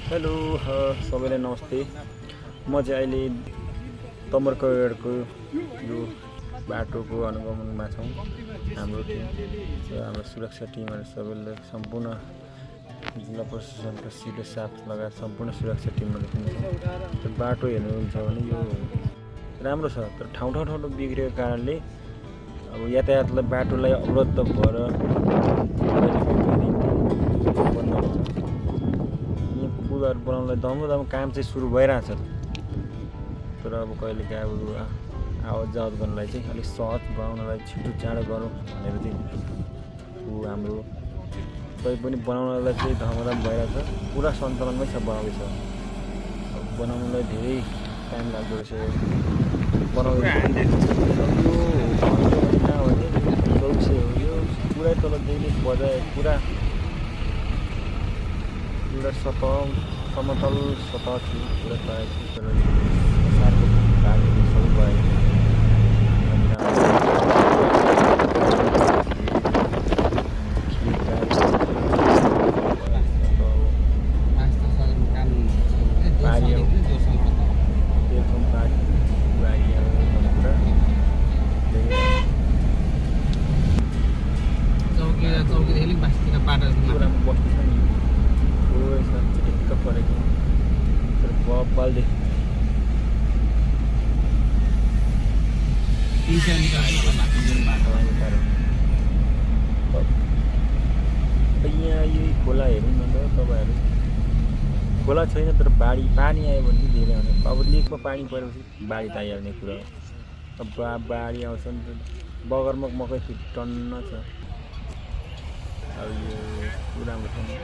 Hello सबैलाई नमस्ते। म चाहिँ अहिले तमरकगढको यो बाटोको अनुगमनमा छौँ। हाम्रो टिम र हाम्रो सुरक्षा टिमहरू सबैले सम्पूर्ण जिल्ला प्रशासनका सिधै साथ लगायत सम्पूर्ण सुरक्षा टिमहरू पनि छौँ। बाटो हेर्नुहुन्छ भने यो राम्रो छ, तर ठाउँ ठाउँ बिग्रेको कारणले अब यातायातलाई बाटोलाई अवरुद्ध भएर पुलहरू बनाउनलाई दम काम चाहिँ सुरु भइरहेछ। तर अब कहिलेकाहीँ अब आवत जावत गर्नलाई चाहिँ अलिक सहज बनाउनलाई छिटो चाँडो गरौँ भनेर चाहिँ हाम्रो पनि बनाउनलाई चाहिँ धमधम भइरहेछ। पुरा सञ्चालनमै छ, बनाउँदैछ। अब बनाउनलाई धेरै टाइम लाग्दो रहेछ। बनाउँदै कहाँ भने चौसे हो यो पुरै तलदेखि बजाए पुरा समतल सतह थियो, पुरा पाएको थियो। तर सारको कारणले सबै भयो। यहाँ यही खोला हेर्नु न त तपाईँहरू, खोला छैन तर पानी आयो भने चाहिँ धेरै आउँछ। अब लेकमा पानी परेपछि बाढी त आइहाल्ने कुरा हो। अब बाढी आउँछ नि त, बगरमा मकै टन्न छ। अब यो राम्रो छ नि।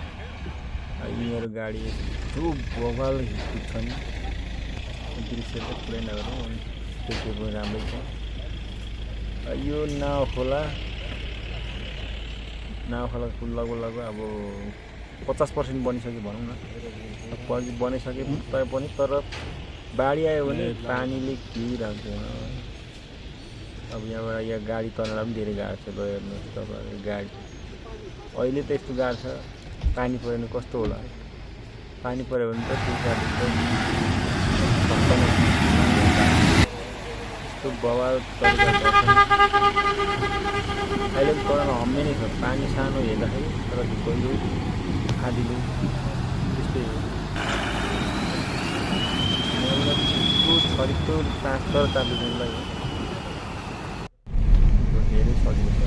यिनीहरू गाडी यस्तो बगाल छ नि, दृश्य त पुरै नगरौँ। अनि त्यो पनि राम्रै छ। यो नाव खोलाको लगभग अब 50% बनिसक्यो भनौँ न। बनिसके पनि तर बाढी आयो भने पानीले खिइरहन्छ। अब यहाँबाट यहाँ गाडी तर्नलाई पनि धेरै गाह्रो छ। गयो हेर्नुहोस् तपाईँहरू, गाडी अहिले त यस्तो गाह्रो छ। पानी पऱ्यो भने कस्तो होला? पानी पऱ्यो भने त त्यो गाडी यस्तो बवाल अहिले तल हम्मे नै छ। पानी सानो हेर्दाखेरि तर कहिले आधीले त्यस्तै हो। छरितो ट्रान्सफर तान्नुलाई धेरै सजिलो छ।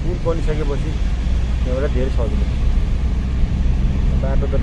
पुल बनिसकेपछि यहाँबाट धेरै सजिलो छ। बाटो त